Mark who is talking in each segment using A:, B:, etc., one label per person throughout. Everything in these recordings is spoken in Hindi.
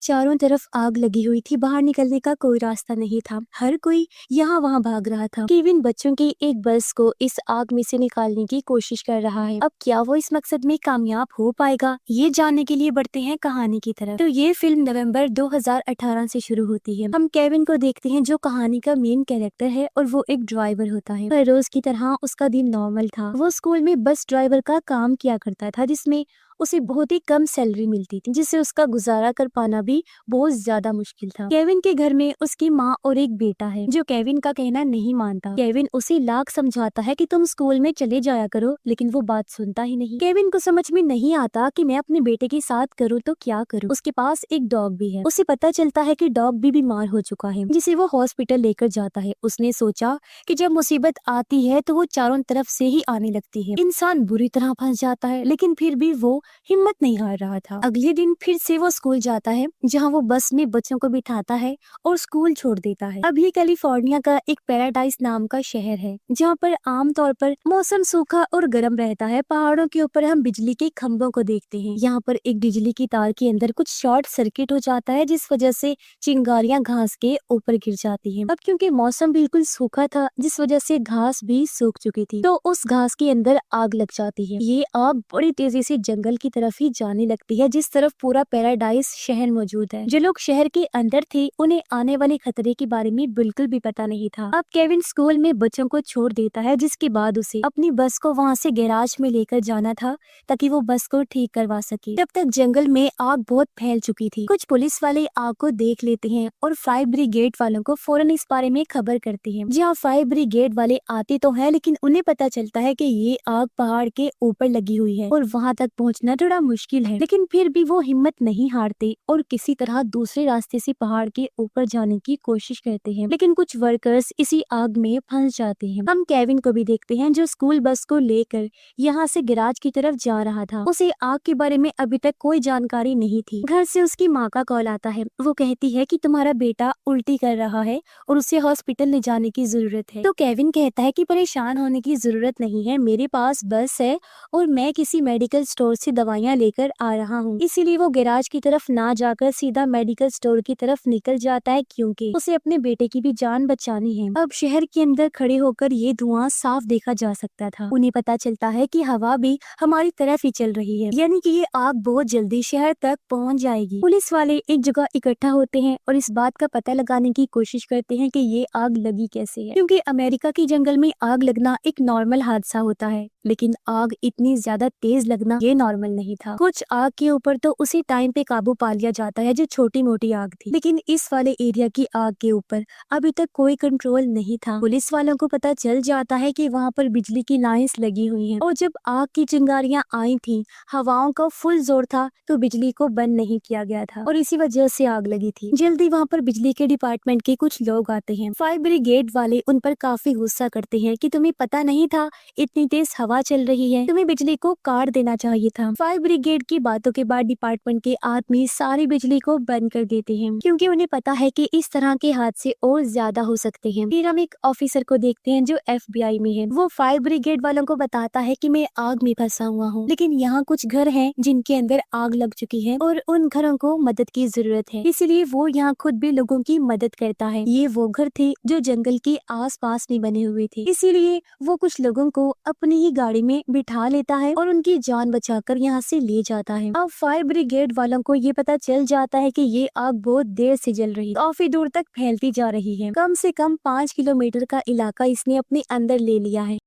A: चारों तरफ आग लगी हुई थी, बाहर निकलने का कोई रास्ता नहीं था। हर कोई यहाँ वहाँ भाग रहा था। केविन बच्चों की एक बस को इस आग में से निकालने की कोशिश कर रहा है। अब क्या वो इस मकसद में कामयाब हो पाएगा, ये जानने के लिए बढ़ते हैं कहानी की तरफ। तो ये फिल्म नवंबर 2018 से शुरू होती है। हम केविन को देखते हैं जो कहानी का मेन कैरेक्टर है और वो एक ड्राइवर होता है। हर रोज की तरह उसका दिन नॉर्मल था। वो स्कूल में बस ड्राइवर का काम किया करता था, जिसमें उसे बहुत ही कम सैलरी मिलती थी, जिससे उसका गुजारा कर पाना भी बहुत ज्यादा मुश्किल था। केविन के घर में उसकी माँ और एक बेटा है जो केविन का कहना नहीं मानता। केविन उसे लाख समझाता है कि तुम स्कूल में चले जाया करो, लेकिन वो बात सुनता ही नहीं। केविन को समझ में नहीं आता कि मैं अपने बेटे के साथ करूँ तो क्या करूँ। उसके पास एक डॉग भी है। उसे पता चलता है कि डॉग भी बीमार हो चुका है, जिसे वो हॉस्पिटल लेकर जाता है। उसने सोचा कि जब मुसीबत आती है तो वो चारों तरफ से ही आने लगती है। इंसान बुरी तरह फंस जाता है, लेकिन फिर भी वो हिम्मत नहीं हार रहा था। अगले दिन फिर से वो स्कूल जाता है, जहाँ वो बस में बच्चों को बिठाता है और स्कूल छोड़ देता है। अब ये कैलिफोर्निया का एक पैराडाइज नाम का शहर है, जहाँ पर आमतौर पर मौसम सूखा और गर्म रहता है। पहाड़ों के ऊपर हम बिजली के खंभों को देखते हैं। यहाँ पर एक बिजली की तार के अंदर कुछ शॉर्ट सर्किट हो जाता है, जिस वजह से चिंगारियां घास के ऊपर गिर जाती हैं। अब क्योंकि मौसम बिल्कुल सूखा था, जिस वजह से घास भी सूख चुकी थी, तो उस घास के अंदर आग लग जाती है। ये आग बड़ी तेजी से जंगल की तरफ ही जाने लगती है, जिस तरफ पूरा पैराडाइज शहर मौजूद है। जो लोग शहर के अंदर थे, उन्हें आने वाले खतरे के बारे में बिल्कुल भी पता नहीं था। अब केविन स्कूल में बच्चों को छोड़ देता है, जिसके बाद उसे अपनी बस को वहाँ से गैराज में लेकर जाना था, ताकि वो बस को ठीक करवा सके। तब तक जंगल में आग बहुत फैल चुकी थी। कुछ पुलिस वाले आग को देख लेते हैं और फायर ब्रिगेड वालों को फौरन इस बारे में खबर करते हैं। जहाँ फायर ब्रिगेड वाले आते तो है, लेकिन उन्हें पता चलता है कि ये आग पहाड़ के ऊपर लगी हुई है और वहाँ तक पहुँचना थोड़ा मुश्किल है। लेकिन फिर भी वो हिम्मत नहीं हारते और किसी तरह दूसरे रास्ते से पहाड़ के ऊपर जाने की कोशिश करते हैं। लेकिन कुछ वर्कर्स इसी आग में फंस जाते हैं। हम केविन को भी देखते हैं, जो स्कूल बस को लेकर यहाँ से गैराज की तरफ जा रहा था। उसे आग के बारे में अभी तक कोई जानकारी नहीं थी। घर से उसकी माँ का कॉल आता है। वो कहती है कि तुम्हारा बेटा उल्टी कर रहा है और उसे हॉस्पिटल ले जाने की जरूरत है। तो केविन कहता है कि परेशान होने की जरूरत नहीं है, मेरे पास बस है और मैं किसी मेडिकल स्टोर से दवाइयाँ लेकर आ रहा हूँ। इसीलिए वो गैराज की तरफ ना जाकर सीधा मेडिकल स्टोर की तरफ निकल जाता है, क्योंकि उसे अपने बेटे की भी जान बचानी है। अब शहर के अंदर खड़े होकर ये धुआं साफ देखा जा सकता था। उन्हें पता चलता है कि हवा भी हमारी तरफ ही चल रही है, यानी कि ये आग बहुत जल्दी शहर तक पहुंच जाएगी। पुलिस वाले एक जगह इकट्ठा होते हैं और इस बात का पता लगाने की कोशिश करते हैं कि ये आग लगी कैसे है, क्योंकि अमेरिका के जंगल में आग लगना एक नॉर्मल हादसा होता है, लेकिन आग इतनी ज्यादा तेज लगना ये नॉर्मल नहीं था। कुछ आग के ऊपर तो उसी टाइम पे काबू पा लिया जाता है जो छोटी मोटी आग थी, लेकिन इस वाले एरिया की आग के ऊपर अभी तक कोई कंट्रोल नहीं था। पुलिस वालों को पता चल जाता है कि वहाँ पर बिजली की लाइंस लगी हुई हैं और जब आग की चिंगारियां आई थी, हवाओं का फुल जोर था, तो बिजली को बंद नहीं किया गया था और इसी वजह से आग लगी थी। जल्दी वहाँ पर बिजली के डिपार्टमेंट के कुछ लोग आते हैं। फायर ब्रिगेड वाले उन पर काफी गुस्सा करते हैं कि तुम्हें पता नहीं था इतनी तेज हवा चल रही है, तुम्हें बिजली को काट देना चाहिए था। फायर ब्रिगेड की बातों के बाद डिपार्टमेंट के आदमी सारी बिजली को बंद कर देते हैं, क्योंकि उन्हें पता है कि इस तरह के हादसे और ज्यादा हो सकते हैं। फिर हम एक ऑफिसर को देखते हैं जो FBI में है। वो फायर ब्रिगेड वालों को बताता है कि मैं आग में फंसा हुआ हूँ, लेकिन यहाँ कुछ घर हैं जिनके अंदर आग लग चुकी है और उन घरों को मदद की जरूरत है, इसलिए वो यहाँ खुद भी लोगों की मदद करता है। ये वो घर थे जो जंगल के आसपास में बने हुए थे, इसीलिए वो कुछ लोगों को अपनी ही गाड़ी में बिठा लेता है और उनकी जान बचाकर यहाँ से ले जाता है। अब फायर ब्रिगेड वालों को ये पता चल जाता है कि ये आग बहुत देर से जल रही, काफी दूर तक फैलती जा रही है। कम से कम 5 किलोमीटर का इलाका इसने अपने अंदर ले लिया है।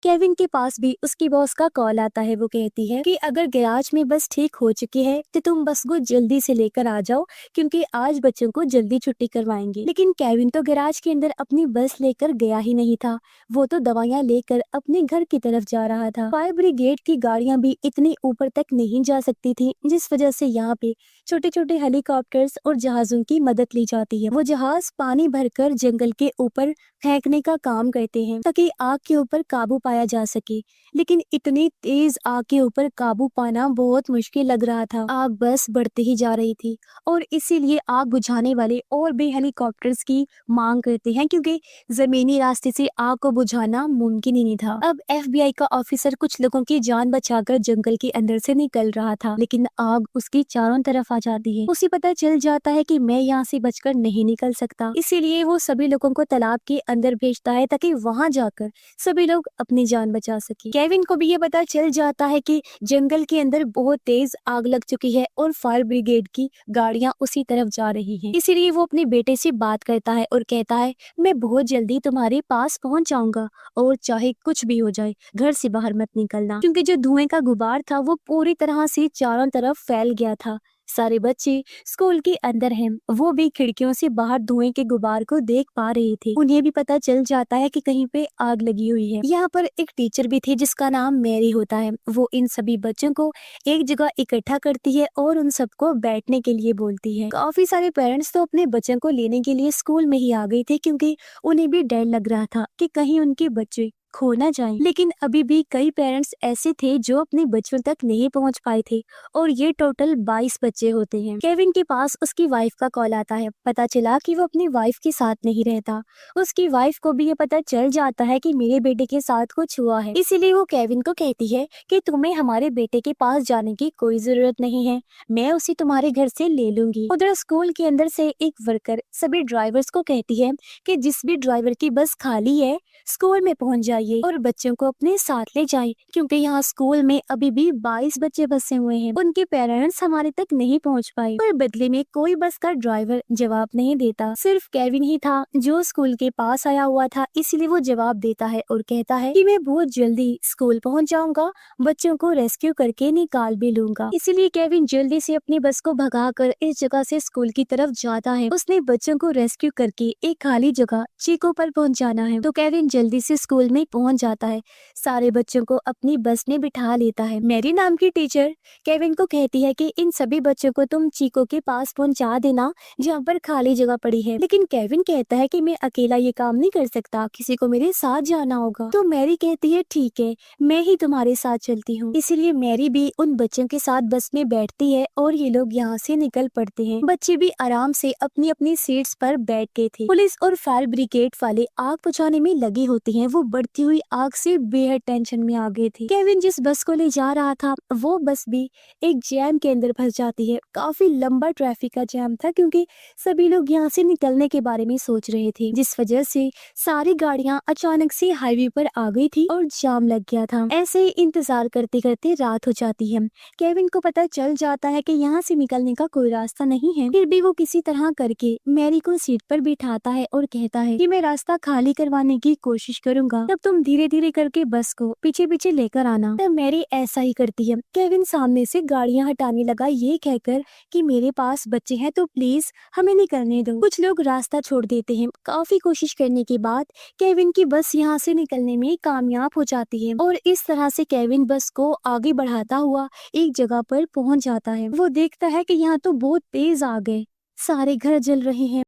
A: केविन के पास भी उसकी बॉस का कॉल आता है। वो कहती है कि अगर गैराज में बस ठीक हो चुकी है तो तुम बस को जल्दी से लेकर आ जाओ, क्योंकि आज बच्चों को जल्दी छुट्टी करवाएंगे। लेकिन केविन तो गैराज के अंदर अपनी बस लेकर गया ही नहीं था, वो तो दवाइयाँ लेकर अपने घर की तरफ जा रहा था। फायर ब्रिगेड की गाड़ियां भी इतनी ऊपर तक नहीं जा सकती थी, जिस वजह से यहाँ पे छोटे छोटे हेलीकॉप्टर्स और जहाजों की मदद ली जाती है। वो जहाज पानी भरकर जंगल के ऊपर फेंकने का काम करते हैं, ताकि आग के ऊपर काबू पाया जा सके, लेकिन इतनी तेज आग के ऊपर काबू पाना बहुत मुश्किल लग रहा था। आग बस बढ़ती ही जा रही थी और इसीलिए आग बुझाने वाले और भी हेलीकॉप्टर्स की मांग करते हैं, क्योंकि जमीनी रास्ते से आग को बुझाना मुमकिन ही नहीं था। अब FBI का ऑफिसर कुछ लोगों की जान बचाकर जंगल के अंदर से निकल रहा था, लेकिन आग उसकी चारों तरफ आ जाती है। उसे पता चल जाता है कि मैं यहाँ से बचकर नहीं निकल सकता, इसीलिए वो सभी लोगों को तालाब के अंदर भेजता है ताकि वहां जाकर सभी लोग अपनी जान बचा सके। केविन को भी ये पता चल जाता है कि जंगल के अंदर बहुत तेज आग लग चुकी है और फायर ब्रिगेड की गाड़ियां उसी तरफ जा रही हैं। इसीलिए वो अपने बेटे से बात करता है और कहता है, मैं बहुत जल्दी तुम्हारे पास पहुंच जाऊंगा और चाहे कुछ भी हो जाए घर से बाहर मत निकलना, क्योंकि जो धुएं का गुबार था वो पूरी तरह से चारों तरफ फैल गया था। सारे बच्चे स्कूल के अंदर हैं, वो भी खिड़कियों से बाहर धुएं के गुबार को देख पा रहे थे। उन्हें भी पता चल जाता है कि कहीं पे आग लगी हुई है। यहाँ पर एक टीचर भी थी जिसका नाम मैरी होता है। वो इन सभी बच्चों को एक जगह इकट्ठा करती है और उन सबको बैठने के लिए बोलती है। काफी सारे पेरेंट्स तो अपने बच्चों को लेने के लिए स्कूल में ही आ गए थे, क्योंकि उन्हें भी डर लग रहा था कि कहीं उनके बच्चे खो ना जाएं। लेकिन अभी भी कई पेरेंट्स ऐसे थे जो अपने बच्चों तक नहीं पहुंच पाए थे और ये टोटल 22 बच्चे होते हैं। केविन के पास उसकी वाइफ का कॉल आता है। पता चला कि वो अपनी वाइफ के साथ नहीं रहता। उसकी वाइफ को भी ये पता चल जाता है कि मेरे बेटे के साथ कुछ हुआ है, इसीलिए वो केविन को कहती है कि तुम्हें हमारे बेटे के पास जाने की कोई जरूरत नहीं है, मैं उसे तुम्हारे घर से ले लूंगी। उधर स्कूल के अंदर से एक वर्कर सभी ड्राइवर्स को कहती है कि जिस भी ड्राइवर की बस खाली है स्कूल में पहुंच जाइए और बच्चों को अपने साथ ले जाए, क्योंकि यहाँ स्कूल में अभी भी 22 बच्चे बसे हुए हैं। उनके पेरेंट्स हमारे तक नहीं पहुँच पाए, पर बदले में कोई बस का ड्राइवर जवाब नहीं देता। सिर्फ केविन ही था जो स्कूल के पास आया हुआ था, इसलिए वो जवाब देता है और कहता है कि मैं बहुत जल्दी स्कूल पहुँच जाऊंगा, बच्चों को रेस्क्यू करके निकाल भी लूंगा। इसीलिए केविन जल्दी से अपनी बस को भगाकर इस जगह से स्कूल की तरफ जाता है। उसने बच्चों को रेस्क्यू करके एक खाली जगह चीको पर पहुँच जाना है, तो केविन जल्दी से स्कूल में पहुंच जाता है। सारे बच्चों को अपनी बस में बिठा लेता है। मैरी नाम की टीचर केविन को कहती है कि इन सभी बच्चों को तुम चीको के पास पहुंचा देना जहाँ पर खाली जगह पड़ी है, लेकिन केविन कहता है कि मैं अकेला ये काम नहीं कर सकता, किसी को मेरे साथ जाना होगा। तो मैरी कहती है ठीक है, मैं ही तुम्हारे साथ चलती हूँ। इसीलिए मैरी भी उन बच्चों के साथ बस में बैठती है और ये लोग यहाँ से निकल पड़ते हैं। बच्चे भी आराम से अपनी अपनी सीट्स पर बैठ गए थे। पुलिस और फायर ब्रिगेड वाले आग बुझाने में लगी होती हैं। वो बढ़ती हुई आग से बेहद टेंशन में आ गए थे। केविन जिस बस को ले जा रहा था वो बस भी एक जैम के अंदर फंस जाती है। काफी लंबा ट्रैफिक का जैम था, क्योंकि सभी लोग यहाँ से निकलने के बारे में सोच रहे थे, जिस वजह से सारी गाड़ियां अचानक से हाईवे पर आ गई थी और जाम लग गया था। ऐसे ही इंतजार करते करते रात हो जाती है। केविन को पता चल जाता है कि यहाँ से निकलने का कोई रास्ता नहीं है, फिर भी वो किसी तरह करके मैरी को सीट पर बिठाता है और कहता है कि मैं रास्ता खाली करवाने की कोशिश करूंगा, तब तुम धीरे धीरे करके बस को पीछे पीछे लेकर आना। तब मैरी ऐसा ही करती है। केविन सामने से गाड़ियां हटाने लगा ये कहकर कि मेरे पास बच्चे हैं तो प्लीज हमें निकलने दो। कुछ लोग रास्ता छोड़ देते हैं। काफी कोशिश करने के बाद केविन की बस यहाँ से निकलने में कामयाब हो जाती है और इस तरह से केविन बस को आगे बढ़ाता हुआ एक जगह पर पहुंच जाता है। वो देखता है कि यहाँ तो बहुत तेज आग है, सारे घर जल रहे हैं।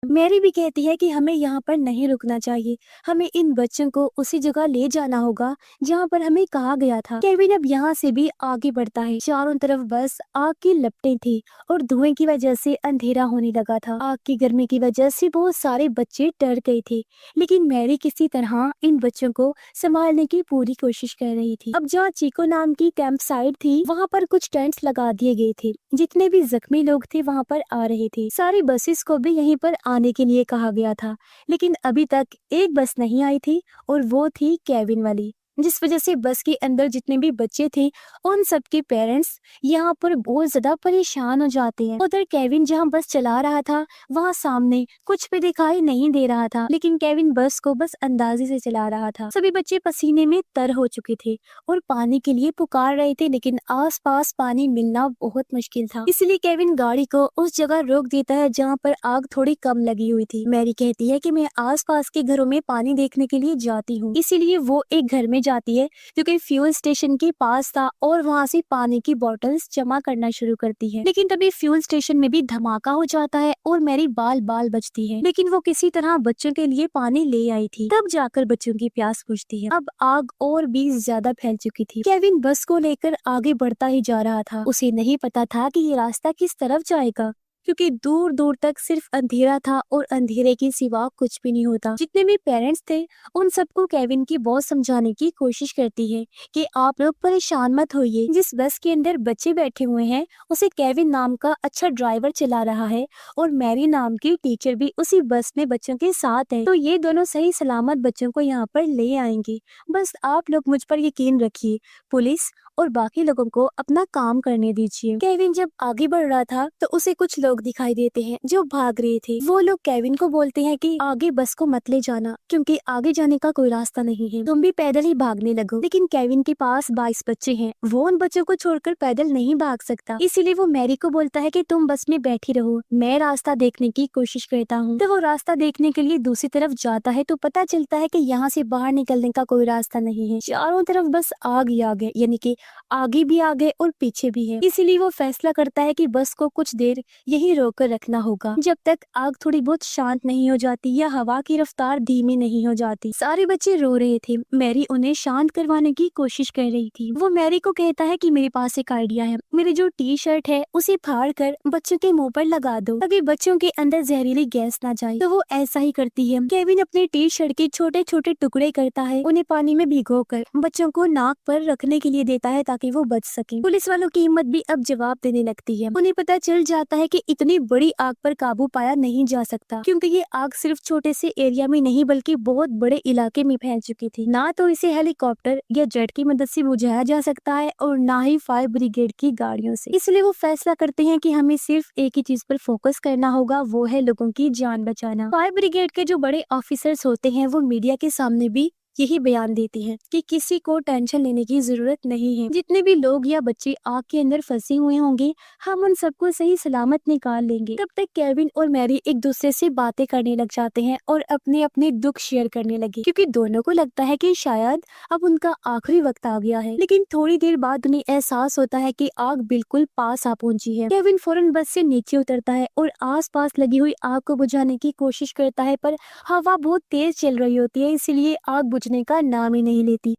A: मैरी भी कहती है कि हमें यहाँ पर नहीं रुकना चाहिए, हमें इन बच्चों को उसी जगह ले जाना होगा जहाँ पर हमें कहा गया था। केविन अब यहाँ से भी आगे बढ़ता है। चारों तरफ बस आग की लपटें थी और धुएं की वजह से अंधेरा होने लगा था। आग की गर्मी की वजह से बहुत सारे बच्चे डर गए थे, लेकिन मैरी किसी तरह इन बच्चों को संभालने की पूरी कोशिश कर रही थी। अब जहाँ चीको नाम की कैंप साइट थी वहाँ पर कुछ टेंट्स लगा दिए गए थे। जितने भी जख्मी लोग थे वहाँ पर आ रहे थे। सारी बसेस को भी यहीं पर आने के लिए कहा गया था, लेकिन अभी तक एक बस नहीं आई थी और वो थी केविन वाली, जिस वजह से बस के अंदर जितने भी बच्चे थे उन सबके पेरेंट्स यहाँ पर बहुत ज्यादा परेशान हो जाते हैं। उधर केविन जहाँ बस चला रहा था वहाँ सामने कुछ भी दिखाई नहीं दे रहा था, लेकिन केविन बस को बस अंदाजे से चला रहा था। सभी बच्चे पसीने में तर हो चुके थे और पानी के लिए पुकार रहे थे, लेकिन आसपास पानी मिलना बहुत मुश्किल था। इसलिए केविन गाड़ी को उस जगह रोक देता है जहाँ पर आग थोड़ी कम लगी हुई थी। मैरी कहती है कि मैं आसपास के घरों में पानी देखने के लिए जाती हूँ, इसीलिए वो एक घर में जाती है जो कि फ्यूल स्टेशन के पास था और वहाँ से पानी की बोतल्स जमा करना शुरू करती है। लेकिन तभी फ्यूल स्टेशन में भी धमाका हो जाता है और मैरी बाल बाल बचती है, लेकिन वो किसी तरह बच्चों के लिए पानी ले आई थी। तब जाकर बच्चों की प्यास बुझती है। अब आग और भी ज्यादा फैल चुकी थी। केविन बस को लेकर आगे बढ़ता ही जा रहा था। उसे नहीं पता था कि ये रास्ता किस तरफ जाएगा, क्योंकि दूर दूर तक सिर्फ अंधेरा था और अंधेरे के सिवा कुछ भी नहीं होता। जितने भी पेरेंट्स थे उन सबको केविन की बहुत समझाने की कोशिश करती है कि आप लोग परेशान मत होइए। जिस बस के अंदर बच्चे बैठे हुए हैं उसे केविन नाम का अच्छा ड्राइवर चला रहा है और मैरी नाम की टीचर भी उसी बस में बच्चों के साथ है। तो ये दोनों सही सलामत बच्चों को यहाँ पर ले आएंगे। बस आप लोग मुझ पर यकीन रखिए। पुलिस और बाकी लोगों को अपना काम करने दीजिए। केविन जब आगे बढ़ रहा था तो उसे कुछ लोग दिखाई देते हैं जो भाग रहे थे। वो लोग केविन को बोलते हैं कि आगे बस को मत ले जाना, क्योंकि आगे जाने का कोई रास्ता नहीं है, तुम भी पैदल ही भागने लगो। लेकिन केविन के पास 22 बच्चे हैं, वो उन बच्चों को छोड़कर पैदल नहीं भाग सकता। इसीलिए वो मैरी को बोलता है कि तुम बस में बैठी रहो, मैं रास्ता देखने की कोशिश करता हूँ। तो वो रास्ता देखने के लिए दूसरी तरफ जाता है तो पता चलता है कि यहाँ से बाहर निकलने का कोई रास्ता नहीं है। चारों तरफ बस आग ही आग है, यानी कि आगे भी आगे और पीछे भी है। इसीलिए वो फैसला करता है कि बस को कुछ देर यही रोक कर रखना होगा जब तक आग थोड़ी बहुत शांत नहीं हो जाती या हवा की रफ्तार धीमी नहीं हो जाती। सारे बच्चे रो रहे थे। मैरी उन्हें शांत करवाने की कोशिश कर रही थी। वो मैरी को कहता है कि मेरे पास एक आइडिया है, मेरी जो टी शर्ट है उसे फाड़ कर बच्चों के मुंह पर लगा दो ताकि बच्चों के अंदर जहरीली गैस ना जाए। तो वो ऐसा ही करती है। केविन अपने टी शर्ट के छोटे छोटे टुकड़े करता है, उन्हें पानी में भिगोकर बच्चों को नाक पर रखने के लिए देता है ताकि वो बच सके। पुलिस वालों की हिम्मत भी अब जवाब देने लगती है। उन्हें पता चल जाता है कि इतनी बड़ी आग पर काबू पाया नहीं जा सकता, क्योंकि ये आग सिर्फ छोटे से एरिया में नहीं बल्कि बहुत बड़े इलाके में फैल चुकी थी। ना तो इसे हेलीकॉप्टर या जेट की मदद से बुझाया जा सकता है और ना ही फायर ब्रिगेड की गाड़ियों से। इसलिए वो फैसला करते हैं कि हमें सिर्फ एक ही चीज पर फोकस करना होगा, वो है लोगों की जान बचाना। फायर ब्रिगेड के जो बड़े ऑफिसर्स होते हैं वो मीडिया के सामने भी यही बयान देती हैं कि किसी को टेंशन लेने की जरूरत नहीं है। जितने भी लोग या बच्चे आग के अंदर फंसे हुए होंगे हम उन सबको सही सलामत निकाल लेंगे। तब तक केविन और मैरी एक दूसरे से बातें करने लग जाते हैं और अपने अपने दुख शेयर करने लगे, क्योंकि दोनों को लगता है कि शायद अब उनका आखिरी वक्त आ गया है। लेकिन थोड़ी देर बाद उन्हें एहसास होता है कि आग बिल्कुल पास आ पहुंची है। केविन फौरन बस से नीचे उतरता है और आसपास लगी हुई आग को बुझाने की कोशिश करता है, पर हवा बहुत तेज चल रही होती है, इसलिए आग बुझने का नाम ही नहीं लेती।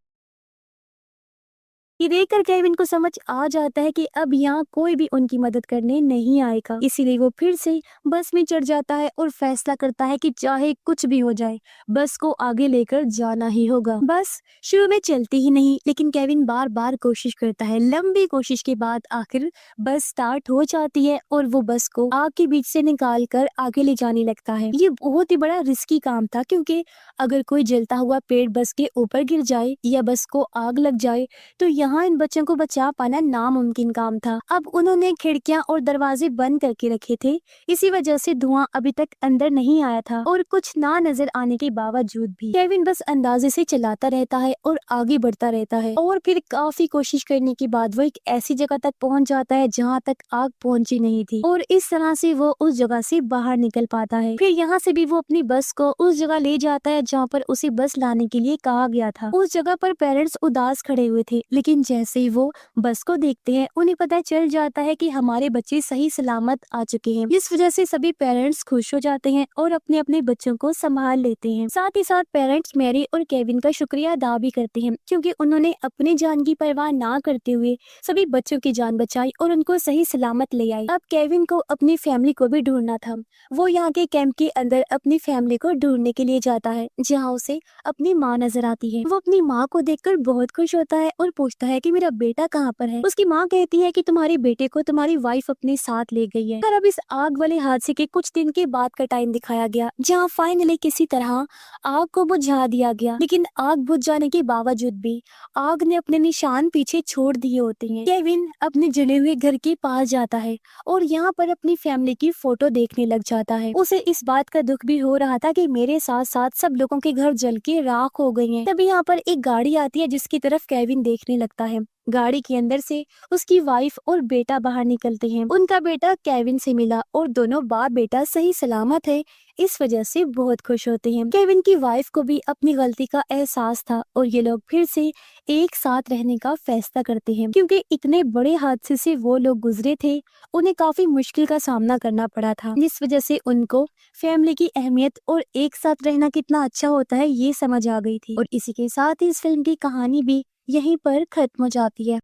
A: ये देखकर केविन को समझ आ जाता है कि अब यहाँ कोई भी उनकी मदद करने नहीं आएगा। इसीलिए वो फिर से बस में चढ़ जाता है और फैसला करता है कि चाहे कुछ भी हो जाए बस को आगे लेकर जाना ही होगा। बस शुरू में चलती ही नहीं, लेकिन केविन बार बार कोशिश करता है। लंबी कोशिश के बाद आखिर बस स्टार्ट हो जाती है और वो बस को आग के बीच से निकाल कर आगे ले जाने लगता है। ये बहुत ही बड़ा रिस्की काम था, क्योंकि अगर कोई जलता हुआ पेड़ बस के ऊपर गिर जाए या बस को आग लग जाए तो यहाँ इन बच्चों को बचा पाना नामुमकिन काम था। अब उन्होंने खिड़कियां और दरवाजे बंद करके रखे थे, इसी वजह से धुआं अभी तक अंदर नहीं आया था और कुछ ना नजर आने के बावजूद भी केविन बस अंदाजे से चलाता रहता है और आगे बढ़ता रहता है। और फिर काफी कोशिश करने के बाद वो एक ऐसी जगह तक पहुंच जाता है जहाँ तक आग पहुंची नहीं थी और इस तरह से वो उस जगह से बाहर निकल पाता है। फिर यहाँ से भी वो अपनी बस को उस जगह ले जाता है जहाँ पर उसे बस लाने के लिए कहा गया था। उस जगह पर पेरेंट्स उदास खड़े हुए थे, लेकिन जैसे ही वो बस को देखते हैं उन्हें पता चल जाता है कि हमारे बच्चे सही सलामत आ चुके हैं। इस वजह से सभी पेरेंट्स खुश हो जाते हैं और अपने अपने बच्चों को संभाल लेते हैं। साथ ही साथ पेरेंट्स मैरी और केविन का शुक्रिया अदा भी करते हैं, क्योंकि उन्होंने अपनी जान की परवाह ना करते हुए सभी बच्चों की जान बचाई और उनको सही सलामत ले आई। अब केविन को अपनी फैमिली को भी ढूंढना था। वो यहाँ के कैंप के अंदर अपनी फैमिली को ढूंढने के लिए जाता है, जहाँ उसे अपनी माँ नजर आती है। वो अपनी माँ को देखकर बहुत खुश होता है और पूछता है कि मेरा बेटा कहाँ पर है। उसकी माँ कहती है कि तुम्हारे बेटे को तुम्हारी वाइफ अपने साथ ले गई है। पर अब इस आग वाले हादसे के कुछ दिन के बाद का टाइम दिखाया गया, जहाँ फाइनली किसी तरह आग को बुझा दिया गया। लेकिन आग बुझ जाने के बावजूद भी आग ने अपने निशान पीछे छोड़ दिए होते हैं। केविन अपने जले हुए घर के पास जाता है और यहाँ पर अपनी फैमिली की फोटो देखने लग जाता है। उसे इस बात का दुख भी हो रहा था कि मेरे साथ साथ सब लोगों के घर जल के राख हो गए हैं। तभी यहाँ पर एक गाड़ी आती है जिसकी तरफ केविन देखने लगता लगता है। गाड़ी के अंदर से उसकी वाइफ और बेटा बाहर निकलते हैं। उनका बेटा केविन से मिला और दोनों बाप बेटा सही सलामत है, इस वजह से बहुत खुश होते हैं। केविन की वाइफ को भी अपनी गलती का एहसास था और ये लोग फिर से एक साथ रहने का फैसला करते हैं, क्योंकि इतने बड़े हादसे से वो लोग गुजरे थे, उन्हें काफी मुश्किल का सामना करना पड़ा था, जिस वजह से उनको फैमिली की अहमियत और एक साथ रहना कितना अच्छा होता है ये समझ आ गई थी। और इसी के साथ ही इस फिल्म की कहानी भी यहीं पर खत्म हो जाती है।